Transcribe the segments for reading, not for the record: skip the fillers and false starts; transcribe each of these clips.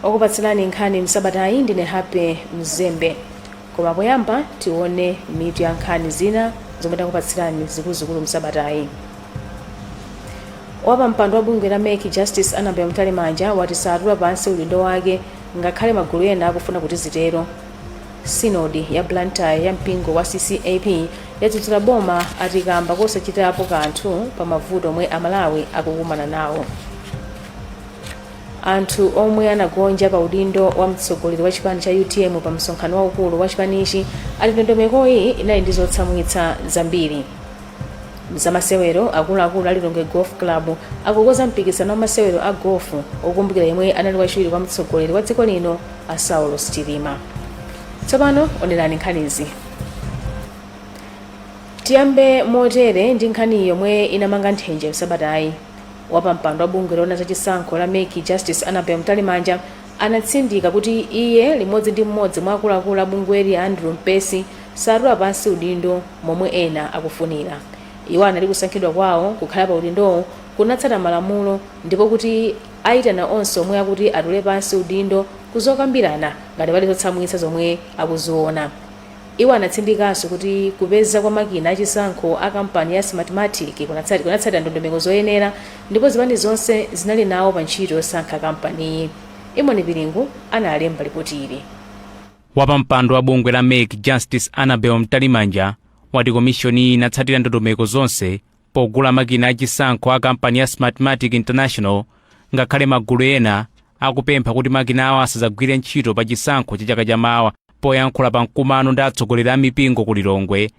Okupatsirani nkhani msabatayi ndine Happy Mzembe. Koma poyamba tione mitu ya nkhani zina zomwe takupatsirani zikuluzikulu msabatayi. Wapa mpando wa bungwe la Make Justice Anambia Mtalimanja wati satula pansi udindo wake ngakhale magulu ena akufuna kuti zitero. Sinodi ya Blantyre ya mpingo wa CCAP yadzudzula boma atikamba kosachitapo kanthu pa mavuto omwe Amalawi akukumana nawo. Anthu omwe anagonja pa udindo wa mtsogoleri wa chipani cha UTM pa msonkhano waukulu wa chipanichi ati ndondomekoyi inali ndi zotsamwitsa zambiri. Mzamasewero akuluakulu alilonge golf club akukoza mpikisano wa masewero a golf okumbukira yemwe anali wachiwiri kwa mtsogoleri wa dziko lino a Saulos Chilima. Tsopano onerani nkhanizi. Tiyambe motere ndi nkhani yomwe inamanga nthenje msabatayi. Wapa mpando wa bungwe lona zachisankho la Make Justice Anambia Mtalimanja anatsindika kuti iye limodzi ndi mmodzi mwa akuluakulu a bungweli Andrew Mpesi satula pansi udindo momwe ena akufunira. Iwo anali kusankhidwa kwawo kukhala pa udindowo kunatsata malamulo ndipo kuti aitana onse omwe akuti atule pansi udindo kuzokambirana ngati pali zotsamwitsa zomwe akuziona. Iwo anatsindikanso kuti kupeza kwa makina achisankho a kampani ya Smartmatic kunatsata ndondomeko zoyenera ndipo zipani zonse zinali nawo pa ntchito yosankha kampaniyi. Imoni Pilingu analemba ripoti ili. Wapa mpando wa bungwe la Make Justice Anambia Mtalimanja wati komishoni inatsatira ndondomeko zonse pogula makina achisankho a kampani ya Smartmatic International ngakhale magulu ena akupempha kuti makina awo asadzagwire ntchito pa chisankho cha chaka chamawa. Poyankhula pa mkumano ndi atsogoleri a mipingo ku Lilongwe,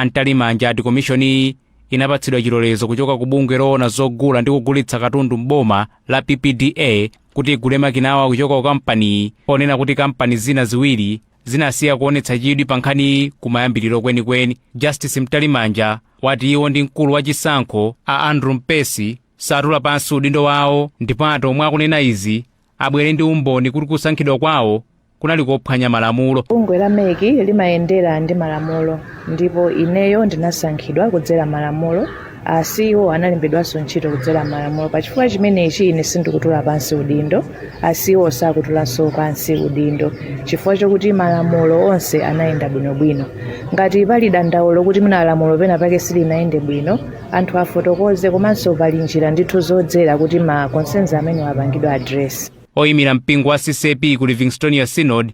Mtalimanja ati komishoni inapatsidwa chilolezo kuchoka ku bungwe loona zogula ndi kugulitsa katundu m'boma la PPDA kuti igule makina awo kuchoka ku kampani, ponena kuti kampani zina ziwiri zinasiya kuonetsa chidwi pa nkhani kumayambiriro kwenikweni. Justice Mtalimanja wati iwo ndi mkulu wa chisankho a Andrew Mpesi satula pansi udindo wawo ndipo ati omwe akunena izi abwere ndi umboni kuti kusankhidwa kwawo kunali kophwanya malamulo. Bungwe la Make limayendera ndi malamulo ndipo ineyo ndinasankhidwa kudzera malamulo. CEO analembedwanso ntchito kudzera malamulo. Pachifukwa chimenechi ine sindikutula pansi udindo, CEO sakutulanso pansi udindo chifukwa chokuti malamulo onse anayenda bwinobwino. Ngati pali dandaulo kuti malamulo pena pake silinayende bwino, anthu afotokoze komanso pali njira ndithu zodzera kuti ma concerns amene apangidwa address. Oyimira mpingo wa CCAP ku Livingstonia Synod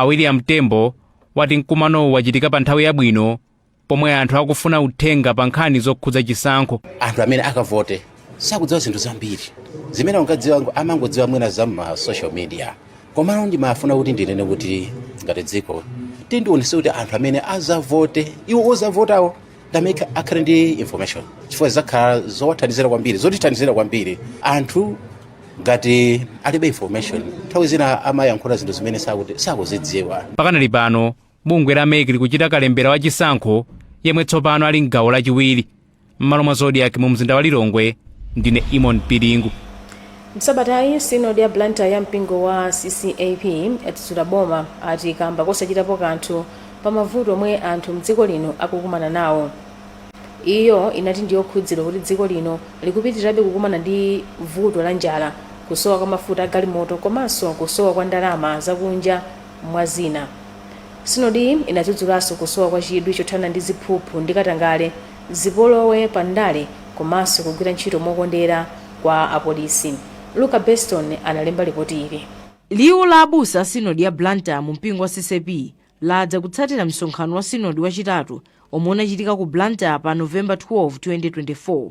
William Tembo wati mkumanowu wachitika pa nthawi yabwino pomwe anthu akufuna uthenga pa nkhani zokhudza chisankho. Anthu amene akavote sakudziwa zinthu zambiri zimene ungadziwa amangodziwa mwina za ma social media. Komano ndimafuna kuti ndinene kuti ngati dziko tindionetse kuti anthu amene azavote iwo ozavotawo ndameka akhale ndi information chifukwa zakhala zowathandizira kwambiri zotithandizira kwambiri. Anthu ngati alibe information nthawi zina amayankhula zinthu zimene sakuzidziwa. Pakanali pano bungwe la Make likuchita kalembera wa chisankho yemwe tsopano ali m'gawo lachiwiri. M'malo mwa Zodiac mu mzinda wa Lilongwe, ndine Imoni Pilingu. Msabatayi Sinodi ya Blantyre ya mpingo wa CCAP yadzudzula boma ati kamba kosachitapo kanthu pa mavuto omwe anthu mdziko lino akukumana nawo. Iyo inati ndiyokhudzira kuti dziko lino likupitirirabe kukumana ndi vuto la njala, kusowa kwa mafuta a galimoto komanso kusowa kwa ndalama zakunja mwa zina. Sinodi inadzudzulaso kusowa kwa chidwi chothana ndi ziphuphu ndi katangale zipolowe pa ndale komanso kugwira ntchito mokondera kwa apolisi. Luka Beston analemba ripoti ili. Liwu la abusa Sinodi ya Blantyre mu mpingo wa CCAP ladza kutsatira msonkhano wa Sinodi wachitatu omwe unachitika ku Blantyre pa November 12, 2024.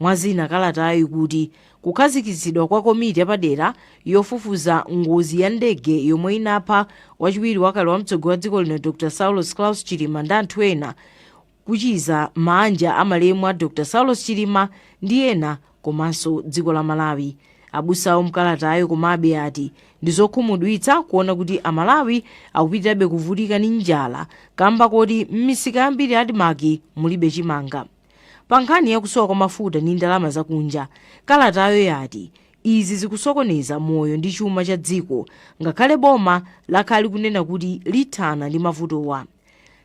Mwazina kalatayo kuti kukhazikitsidwa kwa komiti yapadera yofufuza ngozi ya ndege yomwe inapha wachiwiri wakale wa mtsogoleri wa dziko lino Dr. Saulos Klaus Chilima ndi anthu ena kuchiza manja amalemu a Dr. Saulos Chilima ndi ena komanso dziko la Malawi. Abusawo mkalatayo komabe ati ndizokhumudwitsa kuona kuti Amalawi akupitirabe kuvutika ndi njala kamba kuti m'misika yambiri adimaki mulibe chimanga. Pa nkhani yakusowa kwa mafuta ndi ndalama zakunja, kalatayo yati izi zikusokoneza moyo ndi chuma cha dziko ngakhale boma lakhali kunena kuti lithana ndi mavutowa.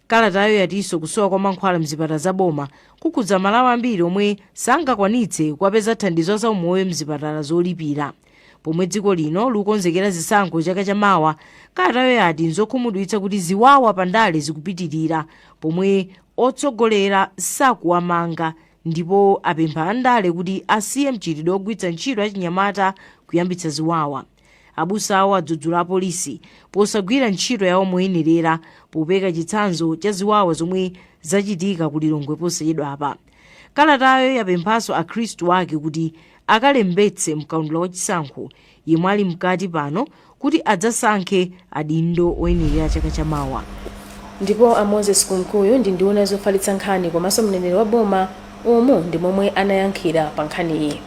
Kalatayo yatinso kusowa kwa mankhwala mzipatala za boma kukhudza Malawi ambiri omwe sangakwanitse kuwapeza thandizo za umoyo mzipatala zolipira. pomwe dziko lino lukonzekera zisankho chaka chamawa. Kalatayo yati nzokhumudwitsa kuti ziwawa pandale zikupitirira pomwe otsogolera sakuwamanga, ndipo apempha andale kuti asiye mchitidwe ogwiritsa ntchito achinyamata kuyambitsa ziwawa. Abusa awo adzudzula apolisi posagwira ntchito yawo moyenerera popeka chitsanzo cha ziwawa zomwe zachitika ku Lilongwe posachedwapa. Kalatayo yapemphanso akhristu ake kuti akalembetse mkaundula wa chisankho yemwe ali mkati pano kuti adzasankhe adindo oyenerera chaka chamawa. Ndipo a Moses Kunkuyu ndi nduna zofalitsa nkhani komanso mneneri wa boma umu ndi momwe anayankhira pa nkhaniyi.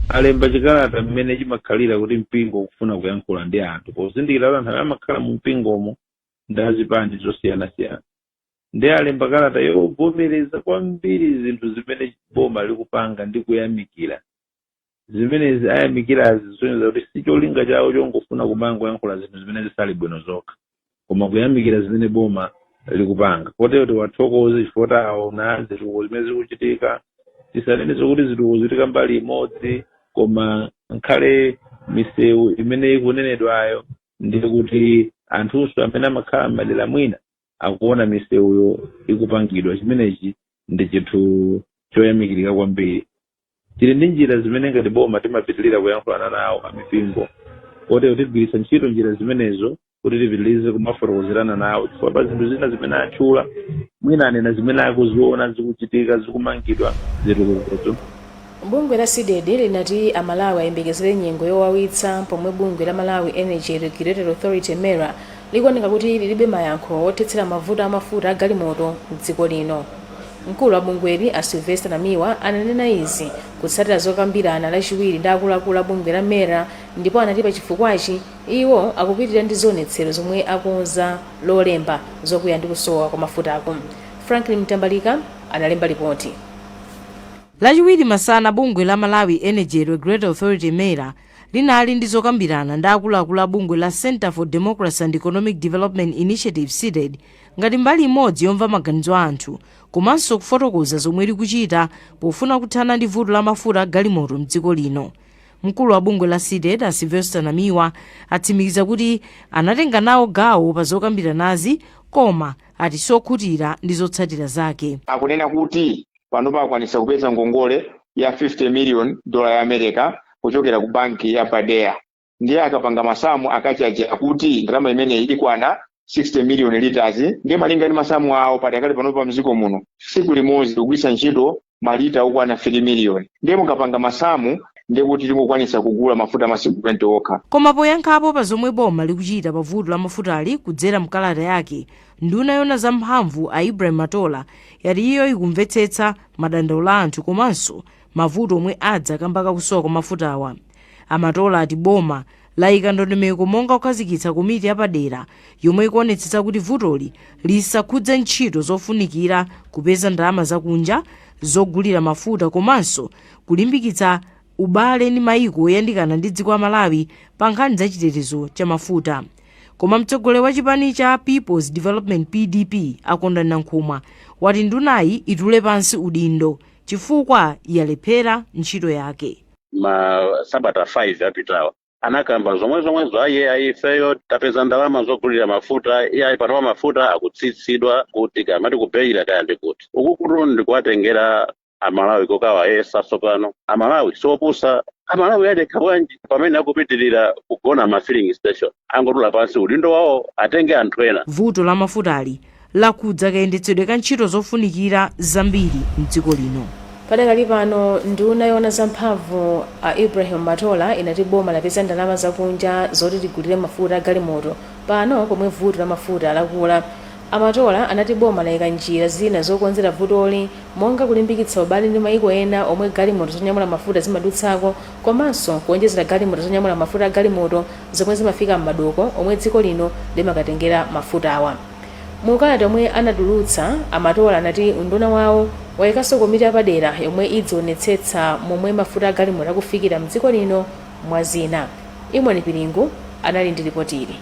Alemba chikalata mmene chimakhalira kuti mpingo ukufuna kuyankhula ndi anthu pozindikira anthu amakhala mu mpingomo ndi azipani zosiyanasiyana. Ndi alemba kalata yovomereza kwambiri zinthu zimene boma likupanga ndi kuyamikira. Zimenezi ayamikira zisonyeza kuti si cholinga chawo chongofuna kuyankhula zinthu zimene zisali bwino zokha, koma kuyamikira zimene boma likupanga. Kotero tiwathokoze chifukwa aona zitukuko zimene zikuchitika. Tisanene zokuti zitukuko zikuchitika mbali imodzi, koma nkhale misewu imene ikunenedwayo ndi kuti anthunso amene amakhala m'madera mwina akuona misewuyo ikupangidwa. Chimenechi ndi chinthu choyamikirika kwambiri. Tili ndi njira zimene ngati boma timapitilira kuyankhulana nawo amipingo, kotero tigwiritsa ntchito njira zimenezo kuti tipitilize kumafotokozerana nawo chifukwa pa zinthu zina zimene atchula mwina anena zimene akuziona zikuchitika zikumangidwa zitukukozo. Bungwe la CDD linati amalawi ayembekezere nyengo yowawitsa pomwe bungwe la Malawi Energy Regulatory Authority MERA likuoneka kuti lilibe mayankho othetsera mavuto amafuta a galimoto m'dziko lino. Mkulu wa bungweli a Sylvester Namiwa ananena izi kutsatira zokambirana lachiwiri ndi akuluakulu a bungwe la MERA, ndipo anati pa chifukwachi iwo akupitirira ndi zionetsero zomwe akonza lolemba zokwiya ndi kusowa kwa mafutako. Franklin Mtambalika analemba ripoti. Lachiwiri masana bungwe la Malawi Energy Regulatory Authority MERA linali ndi zokambirana ndi akuluakulu a bungwe la Center for Democracy and Economic Development Initiative CDED ngati mbali imodzi yomva maganizo a anthu komanso kufotokoza zomwe likuchita pofuna kuthana ndi vuto la mafuta a galimoto m'dziko lino. Mkulu wa bungwe la CDED a Sylvester Namiwa atsimikiza kuti anatenga nawo gawo pa zokambiranazi koma ati sokhutira ndi zotsatira zake. Akunena kuti panopa akwanisa kupeza ngongole ya $50 million ya America kuchokera ku banki ya Badea. Ndiye akapanga masamu akachacha kuti ndalama imene ikwana 60 million liters ndiye malinga ndi masamu awo patakali panopa mziko muno siku limodzi kugwisa ntchito malita okwana 3 million. Ndiye mukapanga masamu ndiye kuti likukwanisa kugula mafuta masiku 20 okha. Koma poyankhapo pa zomwe boma likuchita pa vuto la mafutali kudzera mkalata yake, nduna yona zamphamvu a Ibrahim Matola yati iyo ikumvetsetsa madandaulo a anthu komanso mavuto omwe adza kambaka kusowa kwa mafutawa. Amatola ati boma layika ndondomeko monga kukhazikitsa komiti yapadera yomwe ikuonetsetsa kuti vutoli lisakhudze ntchito zofunikira kupeza ndalama zakunja zogulira mafuta komanso kulimbikitsa ubale ndi mayiko oyandikana ndi dziko la Malawi pa nkhani za chitetezo cha mafuta. Koma mtsogoleri wa chipani cha People's Development PDP Akonda Nankhumwa wati ndunayi itule pansi udindo chifukwa yalephera ntchito yake. Sabata 5 apitawa anakamba zomwezo ayifeyo tapeza ndalama zogulira mafuta iye panopa mafuta akutsitsidwa kuti kamati kupeyira kayambe kuti uku kuti ndikuwatengera amalawi kokawa yesaso pano amalawi sopusa amalawi adekha bwanji pamene akupitirira kugona ma filling station angotula pansi udindo wawo atenge anthu ena. Vuto la mafutali lakhudza kayendetsedwe ka ntchito zofunikira zambiri m'dziko lino. Padakali pano nduna yona zamphamvu a Ibrahim Matola inati boma lapeza ndalama zakunja zoti ligulire mafuta a galimoto pano pomwe vuto la mafuta lakula. Amatola anati boma layika njira zina zokonzera vutoli monga kulimbikitsa ubale ndi mayiko ena omwe galimoto zonyamula mafuta zimadutsako komanso kuonjezera galimoto zonyamula mafuta a galimoto zomwe zimafika m'madoko omwe dziko lino limakatengera mafutawa. Mukalata omwe anadulutsa Amatola anati unduna wawo wayikanso komiti yapadera yomwe idzionetsetsa momwe mafuta a galimoto akufikira m'dziko lino mwa zina. Imwe Piringu anali ndi ripoti ili.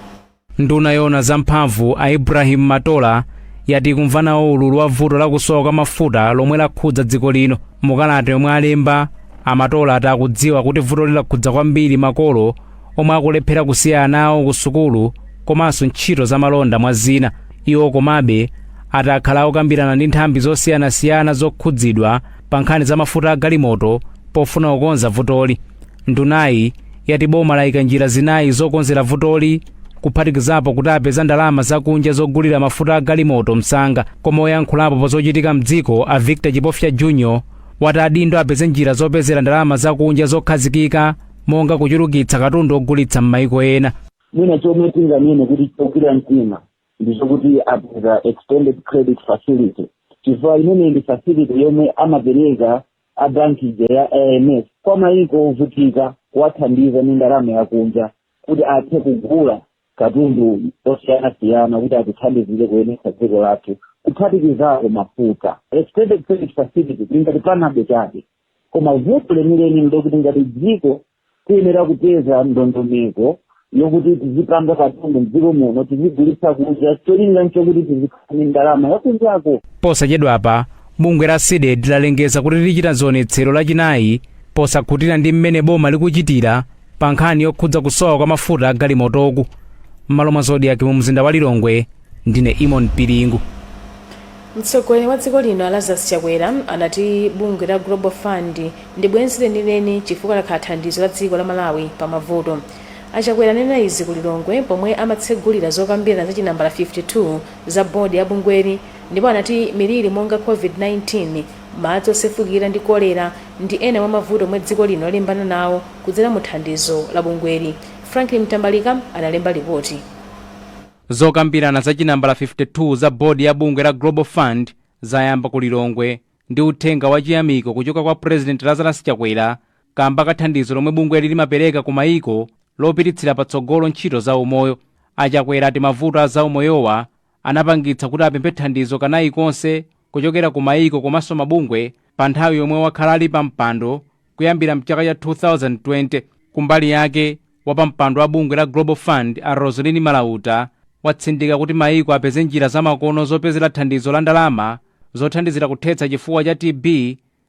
Nduna yona zamphamvu a Ibrahim Matola yati kumvanawo ululu wa vuto la kusowa kwa mafuta lomwe lakhudza dziko lino. Mukalata yomwe alemba amatola atakudziwa kuti vuto lilakhudza kwambiri makolo omwe akulephera kusiya ana awo ku sukulu komanso ntchito za malonda mwa zina. Iwo komabe atakhala okambirana ndi nthambi zosiyanasiyana zokhudzidwa pa nkhani za mafuta a galimoto pofuna kukonza vutoli. Ndunayi yati boma layika njira zinayi zokonzera vutoli, kuphatikizapo kuti apeza ndalama zakunja zogulira mafuta a galimoto msanga. Koma oyankhulapo pa zochitika mdziko a Victor Chipofya Jr. wati adindo apeze njira zopezera ndalama zakunja zokhazikika monga kuchulukitsa katundu ogulitsa m'mayiko ena. Mwina chomwe tinganene kuti chokira mtima ndichokuti apeza extended credit facility, chifukwa imene ndi facility yomwe amapereka a banki ya IMF kwa mayiko ovutika kuwathandiza ndi ndalama yakunja kuti athe kugula katundu osiyanasiyana kuti atithandizire kuyenesa dziko lathu kuphatikizapo mafuta. Extended credit facility tingati panabe chake, koma vuto lenileni ndokuti ngati dziko tiyenera kupeza ndondomeko yokuti tizipanga katundu mdziko muno tizigulitsa kunja, cholinga nchokuti tizikhani ndalama yakunjako. Posachedwapa bungwe la SIDED lalengeza kuti lichita zionetsero lachinayi posakhutira ndi mmene boma likuchitira pa nkhani yokhudza kusowa kwa mafuta a galimotoku. M'malo mwa Zodiac mu mzinda wa Lilongwe, ndine Imon Piringu. Mtsogoleri wa dziko lino Lazarus Chakwera anati bungwe la Global Fund ndi bwenzi lenileni chifukwa lakhala thandizo la dziko la Malawi pa mavuto. Achakwera anena izi ku Lilongwe pomwe amatsegulira zokambirana za chinambala 52 za bodi ya bungweli, ndipo anati miliri monga COVID-19, madzi osefukira ndi kolera ndi ena mwa mavuto omwe dziko lino lalimbana nawo kudzera mu thandizo la bungweli. Franklin Mtambalika analemba ripoti. Zokambirana za chinambala 52 za bodi ya bungwe la Global Fund zayamba ku Lilongwe ndi uthenga wachiyamiko kuchoka kwa President Lazarus Chakwera kamba kathandizo lomwe bungweli limapereka ku mayiko lopititsira patsogolo ntchito za umoyo. Achakwera ati mavuto a za umoyowa anapangitsa kuti apemphe thandizo kanayi konse kuchokera ku mayiko komanso mabungwe pa nthawi yomwe wakhala ali pa mpando kuyambira mchaka cha 2020. Kumbali yake wapampando wa bungwe la Global Fund a Rosalini Malauta watsindika kuti mayiko apeze njira zamakono zopezera thandizo la ndalama zothandizira kuthetsa chifuwa cha TB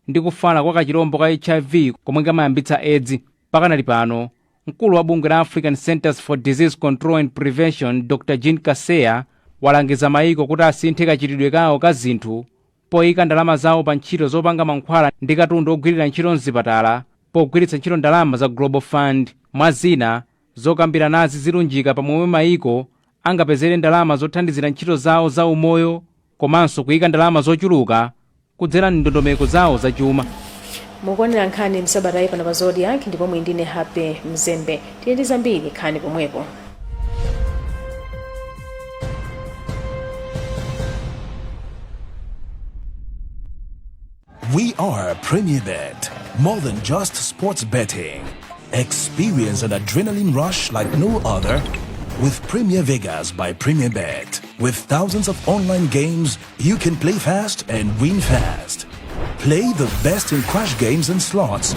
ndi kufala kwa kachirombo ka HIV komwe kamayambitsa AIDS. Pakanali pano mkulu wa bungwe la African Centers for Disease Control and Prevention Dr. Jean Kaseya walangiza mayiko kuti asinthe kachitidwe kawo ka zinthu poyika ndalama zawo pa ntchito zopanga mankhwala ndi katundu ogwirira ntchito mzipatala pogwiritsa ntchito ndalama za Global Fund. Mwa zina zokambiranazi zilunjika pamomwe mayiko angapezere ndalama zothandizira ntchito zawo za umoyo komanso kuyika ndalama zochuluka kudzera ndondomeko zawo za chuma. Mukuonera nkhani msabatayi pano pa Zodiac ndipo mwe ndine Happy Mzembe. Tili ndi zambiri nkhani pomwepo. We are Premier Bet. More than just sports betting. Experience an adrenaline rush like no other with Premier Vegas by Premier Bet. With thousands of online games, you can play fast and win fast. Play the best in crash games and slots,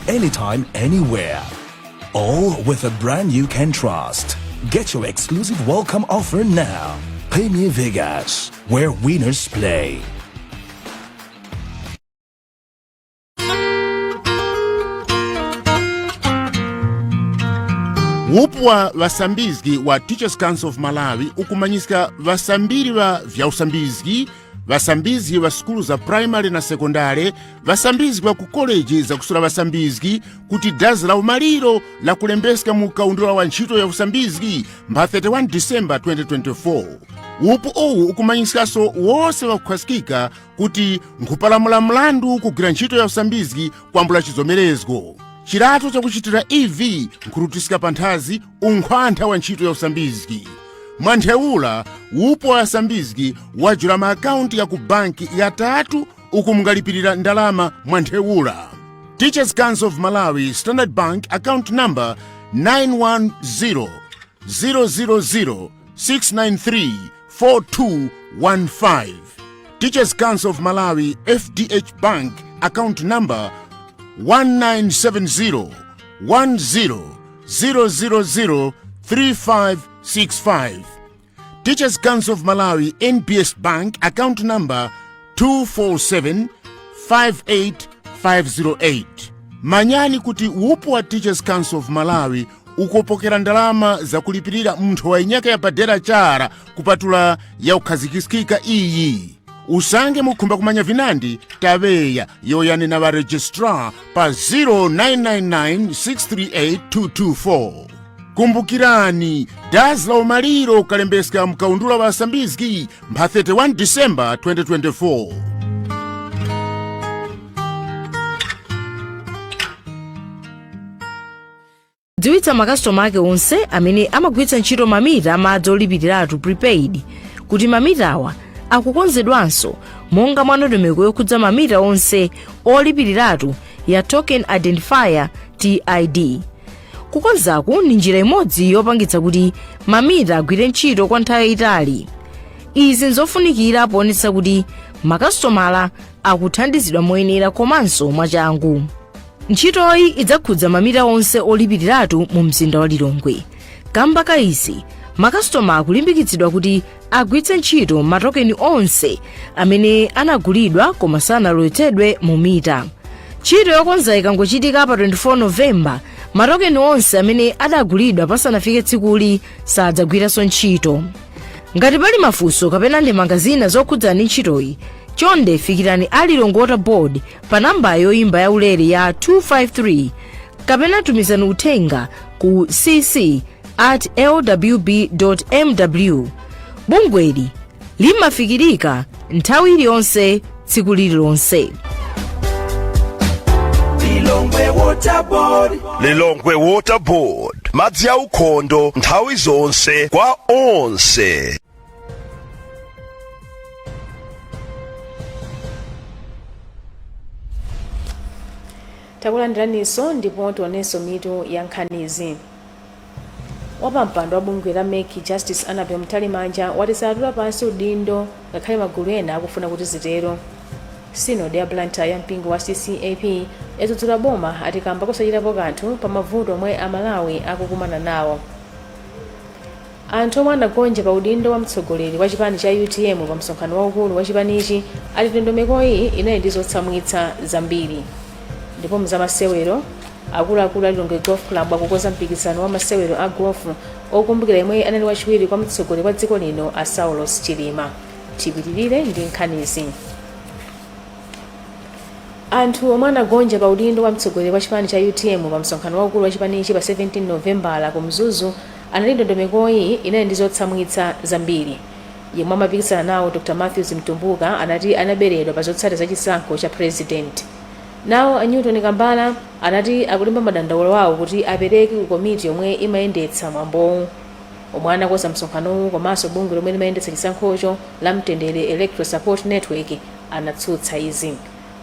anytime, anywhere. All with a brand you can trust. Get your exclusive welcome offer now. Premier Vegas, where winners play. Upu wa vasambizgi wa Teachers Council of Malawi ukumanyisika vasambiri va vya usambizgi, vasambizgi va skulu za primary na sekondare, vasambizgi va ku college za kusula vasambizgi kuti dazi la umaliro la kulembesika mu kaundula wa ntchito ya usambizgi mba 31 December 2024. Upu owu ukumanyisikaso wose wakukhazikika kuti nkhupalamula mlandu kugwira ntchito ya usambizgi kwambula chizomerezgo. Chirato chakuchitira EV nkhurutisika panthazi unkhwantha wa ntchito ya usambizgi. Mwanthewula upo wa asambizgi wajula maakaunti ya ku banki yatatu ukumngalipirira ndalama mwanthewula. Teachers Council of Malawi Standard Bank account number 9100069342215. Teachers Council of Malawi FDH Bank account number 197010003565. Teachers Council of Malawi NPS Bank account number 24758508. manyani kuti upo wa Teachers Council of Malawi ukopokera ndalama za kulipirira munthu wa inyaka yapadera chara kupatula ya ukhazikitsikika iyi. Usange mukhumba kumanya vinandi tabeya yoyani na va registrar pa 0999638224. Kumbukirani, dazi la umaliro kalembeseka mkaundula wa Asambizgi mpha 31 December 2024. dziwitsa makastoma ake onse amene amagwiritsa ntchito mamita amadzi olipiriratu prepaid kuti mamita awa akukonzedwanso monga mwa ndondomeko yokhudza mamita onse olipiriratu ya token identifier TID. kukonzaku ndi njira imodzi yopangitsa kuti mamita agwire ntchito kwa nthawi yayitali. izi nzofunikira poonetsa kuti makastomala akuthandizidwa moyenera komanso mwachangu. ntchitoyi idzakhudza mamita onse olipiriratu mu mzinda wa Lilongwe. kamba ka izi, makastoma akulimbikitsidwa kuti agwiritse ntchito matokeni onse amene anagulidwa koma sanalowetsedwe mu mita. ntchito yokonza ikangochitika pa 24 Novemba, matokeni onse amene adagulidwa pasanafike tsikuli sadzagwiranso ntchito. ngati pali mafunso kapena ndemanga zina zokhudza ndi ntchitoyi, chonde fikirani a Lilongwe Water Board pa namba yoyimba yaulere ya 253 kapena tumizani uthenga ku cc@lwb.mw. bungweli limafikirika nthawi iliyonse tsiku lililonse. Lilongwe Water Board, madzi ya ukhondo nthawi zonse kwa onse. takulandiraniso ndipo tionenso mitu ya nkhanizi. wapampando wa bungwe la MEC Justice Annabel Mtalimanja wati satula pansi udindo ngakhale magulu ena akufuna kuti zitero. Synod ya Blantyre ya mpingo wa CCAP yadzudzula boma ati kamba kusachitapo kanthu pa mavuto omwe Amalawi akukumana nawo. anthu omwe anagonja pa udindo wa mtsogoleri wa chipani cha UTM pa msonkhano waukulu wa chipanichi ati ndondomekoyi inali ndi zotsamwitsa zambiri. ndipo mzamasewero akuluakulu a Lilongwe Golf Club akukonza mpikisano wa masewero a golf okumbukira yemwe anali wachiwiri kwa mtsogoleri wa dziko lino a Saulos Chilima. tipitirire ndi nkhanizi. anthu omwe anagonja pa udindo wa mtsogoleri wa chipani cha UTM pa msonkhano waukulu wa chipanichi pa 17 Novembala ku Mzuzu anali ndondomekoyi inali ndi zotsamwitsa zambiri. yemwe amapikisana nawo Dr. Matthews Mtumbuka anati anaberedwa pa zotsatira za chisankho cha president. nawo a Newton Kambala anati akulimba madandaulo wawo kuti apereke ku komiti yomwe imayendetsa mwambowu omwe anakonza msonkhanowu komanso bungwe lomwe limayendetsa chisankhocho la Mtendere Electoral Support Network anatsutsa izi.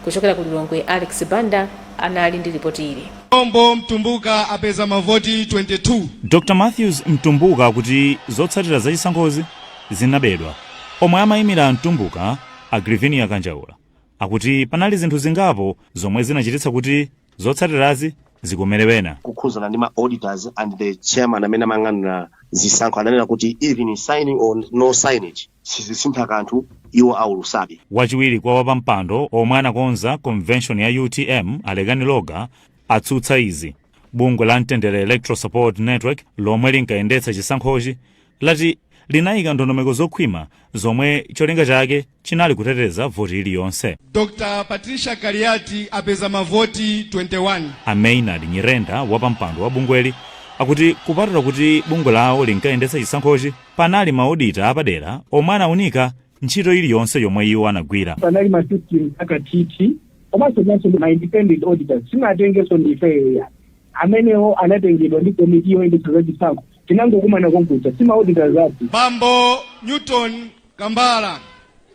kuchokera ku Lilongwe, Alex Banda anali ndi ripoti ili. Ombo Mtumbuka apeza mavoti 22. Dr. Matthews Mtumbuka akuti zotsatira za chisankhozi zinabedwa. omwe amayimira Mtumbuka Agrivinia Kanjaula akuti panali zinthu zingapo zomwe zinachititsa kuti zotsatirazi zikomerewena. kukhuzana ndi ma auditors and the chairman amene amang'anira zisankho ananena kuti even signing or no signage sizisintha kanthu iwo aulusabe. wachiwiri kwa wapampando omwe anakonza convention ya UTM Alekani Loga atsutsa izi. bungwe la Mtendere Electoral Support Network lomwe linkayendetsa chisankhochi lati linayika ndondomeko zokhwima zomwe cholinga chake chinali kuteteza voti iliyonse. Dr. Patricia Kariati apeza mavoti 21. Maynard Nyirenda wapampando wa bungweli akuti kupatula kuti bungwe lawo linkayendetsa chisankhochi panali maodita apadera omwe anawunika ntchito iliyonse yomwe iwo anagwira. panali masystem akatiti komanso ma independent auditors sinatengeso ndifeya amenewo anatengedwa ndi komiti yoyendetsa za chisankho tinangokumana konkuja sima auditors ati. Bambo Newton Kambala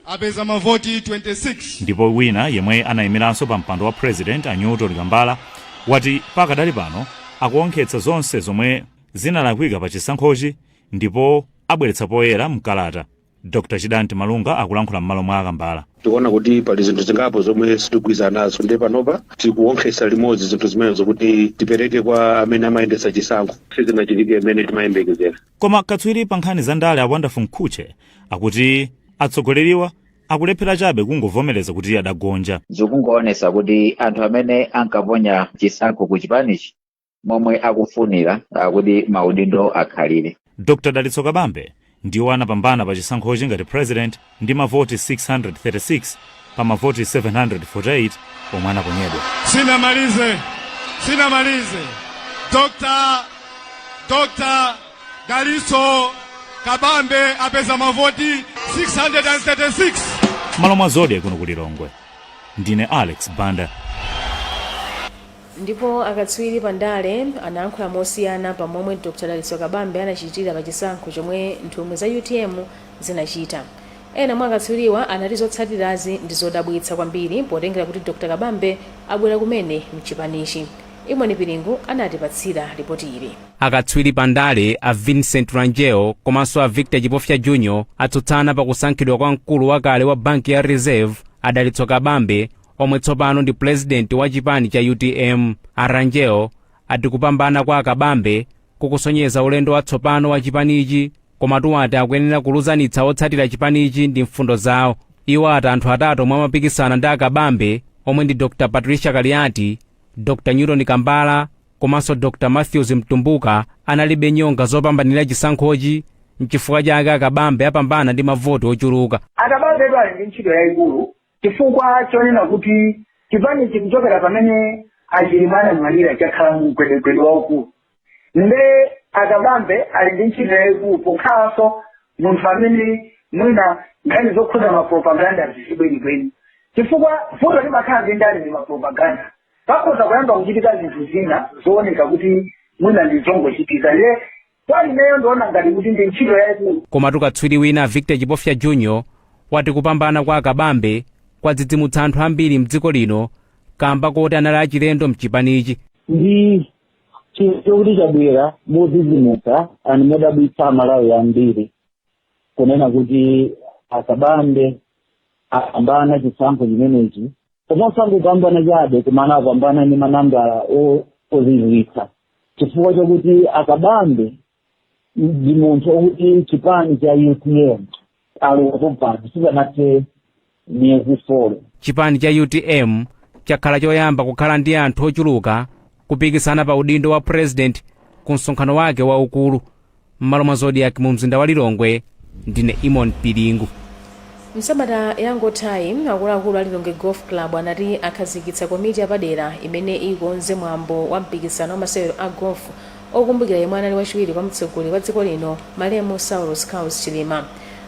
apeza mavoti 26. ndipo wina yemwe anayimiranso pa mpando wa president a Newton Kambala wati pakadali pano akuonkhetsa zonse zomwe zinalakwika pa chisankhochi ndipo abweretsa poyera mkalata. Dr. Chidanti Malunga akulankhula m'malo mwa Kambala. tikuona kuti pali zinthu zingapo zomwe sitigwirizana nazo ndi panopa tikuonkhetsa limodzi zinthu zimene zokuti tipereke kwa amene amayendetsa chisankho sizinachitike imene timayembekezera. koma katswiri pa nkhani za ndale a Wonderful Mkhuche akuti atsogoleriwa akulephera chabe kungovomereza kuti adagonja. zikungoonesa kuti anthu amene ankaponya chisankho ku chipanichi momwe akufunira kuti maudindo akhalire. Dr. Dalitso Kabambe ndiwo anapambana pa chisankhochi ngati president ndi mavoti 636 pa mavoti 748 omwe anaponyedwa. Sinamalize. Dr. Dalitso Kabambe apeza mavoti 636. Malo mwa Zodiac kuno ku Lilongwe. Ndine Alex Banda. Ndipo akatswiri pandale anayankhula mosiyana pamomwe Dr. Dalitso Kabambe anachitira pa chisankho chomwe nthumwi za UTM zinachita. Ena mwa akatswiriwa anati zotsatirazi ndi zodabwitsa kwambiri potengera kuti Dr. Kabambe abwera kumene mchipanichi. Imoni Piringu anatipatsira ripoti ili. Akatswiri pandale a Vincent Rangel komanso a Victor Chipofya Junior atsutsana pa kusankhidwa kwa mkulu wakale wa banki ya Reserve a Dalitso Kabambe omwe tsopano ndi president wa chipani cha UTM. A Rangel ati kupambana kwa Kabambe kukusonyeza ulendo watsopano wa chipanichi, komatu ati akuyenera kuluzanitsa otsatira chipanichi ndi mfundo zawo. Iwo ati anthu atatu omwe amapikisana ndi Kabambe omwe ndi Dr. Patricia Kaliati, Dr. Newton Kambala komanso Dr. Matthews Mtumbuka analibe nyonga zopambanira chisankhochi, n'chifukwa chake Kabambe apambana ndi mavoti ochuluka. Kabambe ali ndi ntchito yayikulu chifukwa chonena kuti chipanichi kuchokera pamene achilimana mwalira chakhala mkwedekwedo waukulu. Nde Kabambe ali ndi ntchito yayikulu pokhalanso munthu amene mwina nkhani zokhuza mapropaganda zisibwenikweni, chifukwa vuto limakhala zindali ndi mapropaganda. Pakoza kuyamba kuchitika zinthu zina zooneka kuti mwina ndi zongochitika. Le kwa ineyo ndiona ngati kuti ndi ntchito yayikulu. Komatu katswiri wina Victor Chipofya Junior wati kupambana kwa Kabambe kwadzidzimutsa anthu ambiri mdziko lino kamba kuti anali achilendo mchipanichi. Ndi chikuti chabwera modzidzimutsa ani modabwitsa Amalawi ambiri kunena kuti Kabambe apambana chisankho chimenechi, komanso angopambana chabe kumana apambana ndi manambala ozizwitsa, chifukwa chokuti Kabambe ndi munthu okuti chipani cha UTM alopopana sipanathe miyezi 4. Chipani cha UTM chakhala choyamba kukhala ndi anthu ochuluka kupikisana pa udindo wa president ku msonkhano wake waukulu. M'malo mwa Zodiac mu mzinda wa Lilongwe, ndine Imon Piringu. Msabata yangothayi akuluakulu a Lilongwe Golf Club anati akhazikitsa komiti yapadera imene ikonze mwambo wa mpikisano wa masewero a golf okumbukira yemwe anali wachiwiri kwa mtsogoleri wa dziko lino Malemu Saulos Scouse Chilima.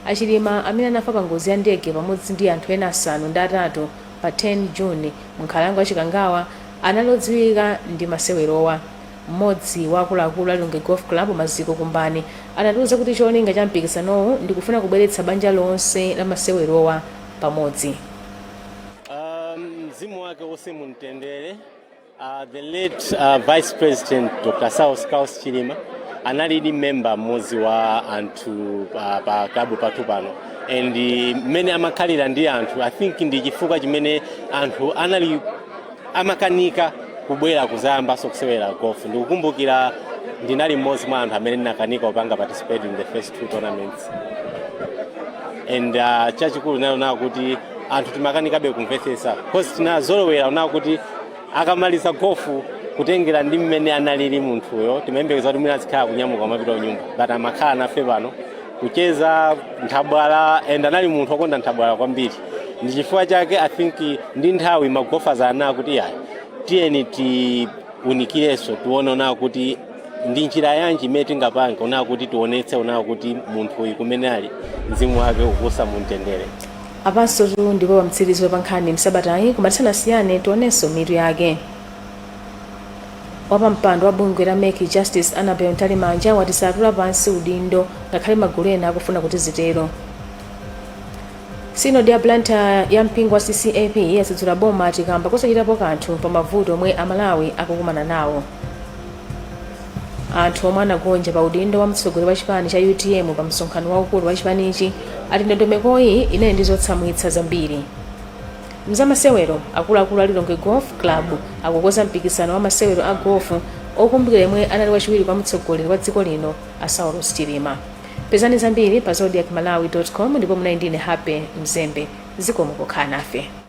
Achilima amene anafa pa ngozi ya ndege pamodzi ndi anthu ena asanu ndi atatu pa 10 Juni m'nkhalango ya Chikangawa anali odziwika ndi masewerowa. Mmodzi wa akuluakulu a Lilongwe Golf Club Maziko Kumbani anatiuza kuti cholinga cha mpikisanowu ndi kufuna kubweretsa banja lonse la masewerowa pamodzi. Mzimu wake wose mumtendere. The late Vice President Dr. Saulos Scouse Chilima anali member mmodzi wa anthu pa klabu pathu pano, and mmene amakhalira ndi anthu I think ndi chifukwa chimene anthu anali amakanika kubwera kuzayambanso kusewera golf. Ndikukumbukira ndinali mmodzi mwa anthu amene ndinakanika kupanga participate in the first 2 tournaments, and chachikulu nayo kuti anthu timakanikabe kumvetsetsa because tinazolowera unawo kuti akamaliza golfu kutengera ndi mmene analili munthuyo timayembekeza kuti mwina azikhala kunyamuka mapita nyumba, but amakhala nafe pano kucheza nthabwala, and anali munthu wokonda nthabwala kwambiri. Ndi chifukwa chake I think ndi nthawi magolfers anaa kuti tiyeni tiunikirenso tione unawo kuti ndi njira yanji imene tingapanga unawo kuti tionetse unawo kuti munthu uyu kumene ali mzimu wake ukusa mumtendere. Apanso tu ndipo pamtsiriziro pa nkhani msabatayi kumatsanasiyane tionenso mitu yake. Wapampando wa bungwe la Make Justice Annabel Mtalimanja wati satula pansi udindo ngakhale magulu ena akufuna kuti zitero. Synod ya Blantyre ya mpingo wa CCAP yatsutsula boma tikamba kusachitapo kanthu pa mavuto omwe Amalawi akukumana nawo. Anthu omwe anagonja pa udindo wa mtsogoleri wa chipani cha UTM pa msonkhano waukulu wa chipanichi ati ndondomekoyi inali ndi zotsamwitsa zambiri. Mzamasewero akuluakulu a Lilongwe Golf Club akukonza mpikisano wa masewero a golf okumbukira yemwe anali wachiwiri kwa mtsogoleri wa dziko lino a Saulos Chilima. pezani zambiri pa zodiacmalawi.com ndipo munali ndine Happy Mzembe. Zikomo pokhala nafe.